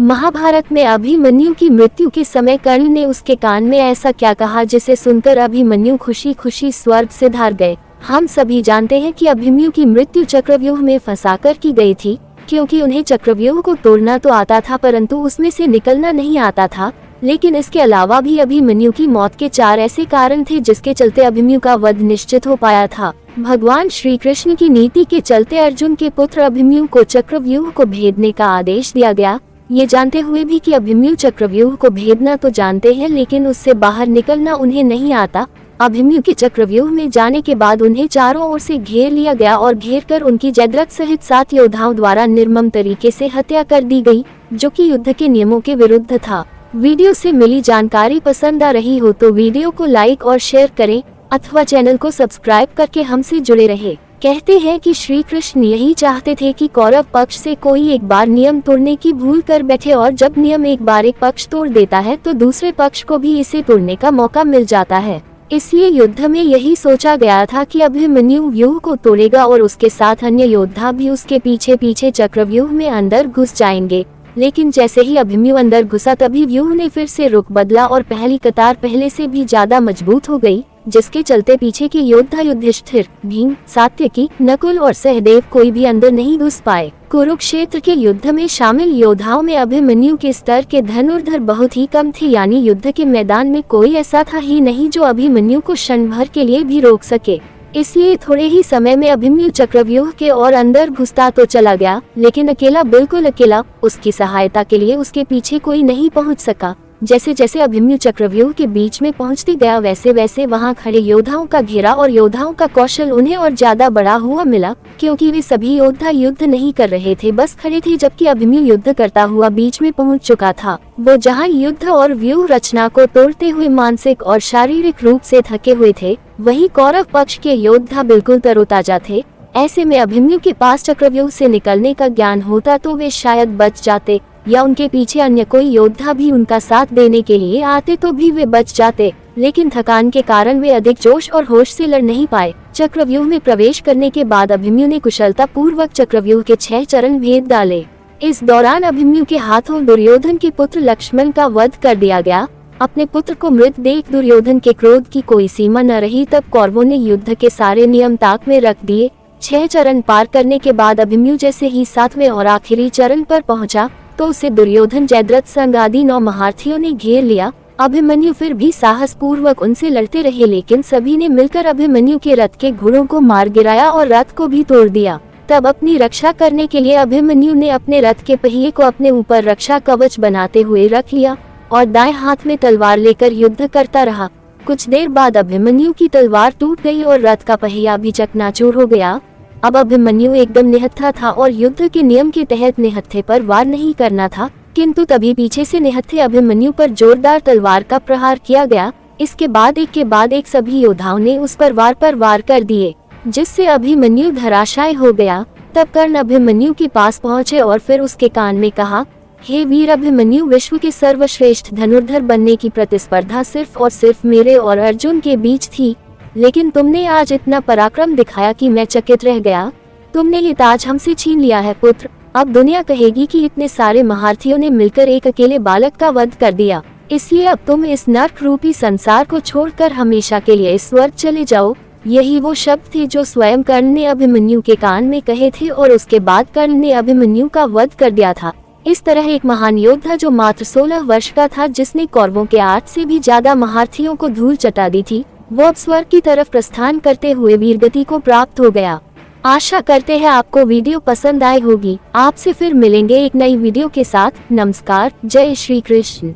महाभारत में अभिमन्यु की मृत्यु के समय कर्ण ने उसके कान में ऐसा क्या कहा जिसे सुनकर अभिमन्यु खुशी खुशी स्वर्ग से धार गए। हम सभी जानते हैं कि अभिमन्यु की मृत्यु चक्रव्यूह में फंसाकर की गई थी, क्योंकि उन्हें चक्रव्यूह को तोड़ना तो आता था परंतु उसमें से निकलना नहीं आता था। लेकिन इसके अलावा भी अभिमन्यु की मौत के 4 ऐसे कारण थे जिसके चलते अभिमन्यु का वध निश्चित हो पाया था। भगवान श्री कृष्ण की नीति के चलते अर्जुन के पुत्र अभिमन्यु को चक्रव्यूह को भेदने का आदेश दिया गया। ये जानते हुए भी कि अभिमन्यु चक्रव्यूह को भेदना तो जानते हैं लेकिन उससे बाहर निकलना उन्हें नहीं आता। अभिमन्यु के चक्रव्यूह में जाने के बाद उन्हें चारों ओर से घेर लिया गया और घेर कर उनकी जयद्रथ सहित 7 योद्धाओं द्वारा निर्मम तरीके से हत्या कर दी गई, जो कि युद्ध के नियमों के विरुद्ध था। वीडियो से मिली जानकारी पसंद आ रही हो तो वीडियो को लाइक और शेयर करें अथवा चैनल को सब्सक्राइब करके हमसे जुड़े रहे। कहते हैं कि श्री कृष्ण यही चाहते थे कि कौरव पक्ष से कोई एक बार नियम तोड़ने की भूल कर बैठे, और जब नियम एक बार एक पक्ष तोड़ देता है तो दूसरे पक्ष को भी इसे तोड़ने का मौका मिल जाता है। इसलिए युद्ध में यही सोचा गया था कि अभिमन्यु व्यूह को तोड़ेगा और उसके साथ अन्य योद्धा भी उसके पीछे पीछे चक्रव्यूह में अंदर घुस जाएंगे। लेकिन जैसे ही अभिमन्यु अंदर घुसा तभी व्यूह ने फिर से रुख बदला और पहली कतार पहले से भी ज्यादा मजबूत हो गई, जिसके चलते पीछे के योद्धा युधिष्ठिर, भीम, सात्यकी, नकुल और सहदेव कोई भी अंदर नहीं घुस पाए। कुरुक्षेत्र के युद्ध में शामिल योद्धाओं में अभिमन्यु के स्तर के धनुर्धर बहुत ही कम थे, यानी युद्ध के मैदान में कोई ऐसा था ही नहीं जो अभिमन्यु को क्षण भर के लिए भी रोक सके। इसलिए थोड़े ही समय में अभिमन्यु चक्रव्यूह के और अंदर घुसता तो चला गया, लेकिन अकेला, बिल्कुल अकेला। उसकी सहायता के लिए उसके पीछे कोई नहीं पहुंच सका। जैसे जैसे अभिमन्यु चक्रव्यूह के बीच में पहुंचती गया वैसे वैसे वहां खड़े योद्धाओं का घेरा और योद्धाओं का कौशल उन्हें और ज्यादा बड़ा हुआ मिला, क्योंकि वे सभी योद्धा युद्ध नहीं कर रहे थे, बस खड़े थे, जबकि अभिमन्यु युद्ध करता हुआ बीच में पहुंच चुका था। वो जहां युद्ध और व्यूह रचना को तोड़ते हुए मानसिक और शारीरिक रूप से थके हुए थे, वहीं कौरव पक्ष के योद्धा बिल्कुल तरोताजा थे। ऐसे में अभिमन्यु के पास चक्रव्यूह से निकलने का ज्ञान होता तो वे शायद बच जाते, या उनके पीछे अन्य कोई योद्धा भी उनका साथ देने के लिए आते तो भी वे बच जाते, लेकिन थकान के कारण वे अधिक जोश और होश से लड़ नहीं पाए। चक्रव्यूह में प्रवेश करने के बाद अभिमन्यु ने कुशलता पूर्वक चक्रव्यूह के 6 चरण भेद डाले। इस दौरान अभिमन्यु के हाथों दुर्योधन के पुत्र लक्ष्मण का वध कर दिया गया। अपने पुत्र को मृत देख दुर्योधन के क्रोध की कोई सीमा न रही, तब कौरवों ने युद्ध के सारे नियम ताक में रख दिए। 6 चरण पार करने के बाद अभिमन्यु जैसे ही 7वें और आखिरी चरण पर पहुंचा तो उसे दुर्योधन, जयद्रथ संग आदि 9 महारथियों ने घेर लिया। अभिमन्यु फिर भी साहस पूर्वक उनसे लड़ते रहे, लेकिन सभी ने मिलकर अभिमन्यु के रथ के घोड़ों को मार गिराया और रथ को भी तोड़ दिया। तब अपनी रक्षा करने के लिए अभिमन्यु ने अपने रथ के पहिए को अपने ऊपर रक्षा कवच बनाते हुए रख लिया और दाएं हाथ में तलवार लेकर युद्ध करता रहा। कुछ देर बाद अभिमन्यु की तलवार टूट गई और रथ का पहिया भी चकनाचूर हो गया। अब अभिमन्यु एकदम निहत्था था और युद्ध के नियम के तहत निहत्थे पर वार नहीं करना था, किंतु तभी पीछे से निहत्थे अभिमन्यु पर जोरदार तलवार का प्रहार किया गया। इसके बाद एक के बाद एक सभी योद्धाओं ने उस पर वार कर दिए, जिससे अभिमन्यु धराशायी हो गया। तब कर्ण अभिमन्यु के पास पहुंचे और फिर उसके कान में कहा, हे वीर अभिमन्यु, विश्व के सर्वश्रेष्ठ धनुर्धर बनने की प्रतिस्पर्धा सिर्फ और सिर्फ मेरे और अर्जुन के बीच थी, लेकिन तुमने आज इतना पराक्रम दिखाया कि मैं चकित रह गया। तुमने ये ताज हमसे छीन लिया है पुत्र। अब दुनिया कहेगी कि इतने सारे महारथियों ने मिलकर एक अकेले बालक का वध कर दिया। इसलिए अब तुम इस नर्क रूपी संसार को छोड़कर हमेशा के लिए स्वर्ग चले जाओ। यही वो शब्द थे जो स्वयं कर्ण ने अभिमन्यु के कान में कहे थे और उसके बाद कर्ण ने अभिमन्यु का वध कर दिया था। इस तरह एक महान योद्धा जो मात्र 16 वर्ष का था, जिसने कौरवों के 8 से भी ज्यादा महारथियों को धूल चटा दी थी, वो अब स्वर्ग की तरफ प्रस्थान करते हुए वीरगति को प्राप्त हो गया। आशा करते हैं आपको वीडियो पसंद आई होगी। आपसे फिर मिलेंगे एक नई वीडियो के साथ। नमस्कार, जय श्री कृष्ण।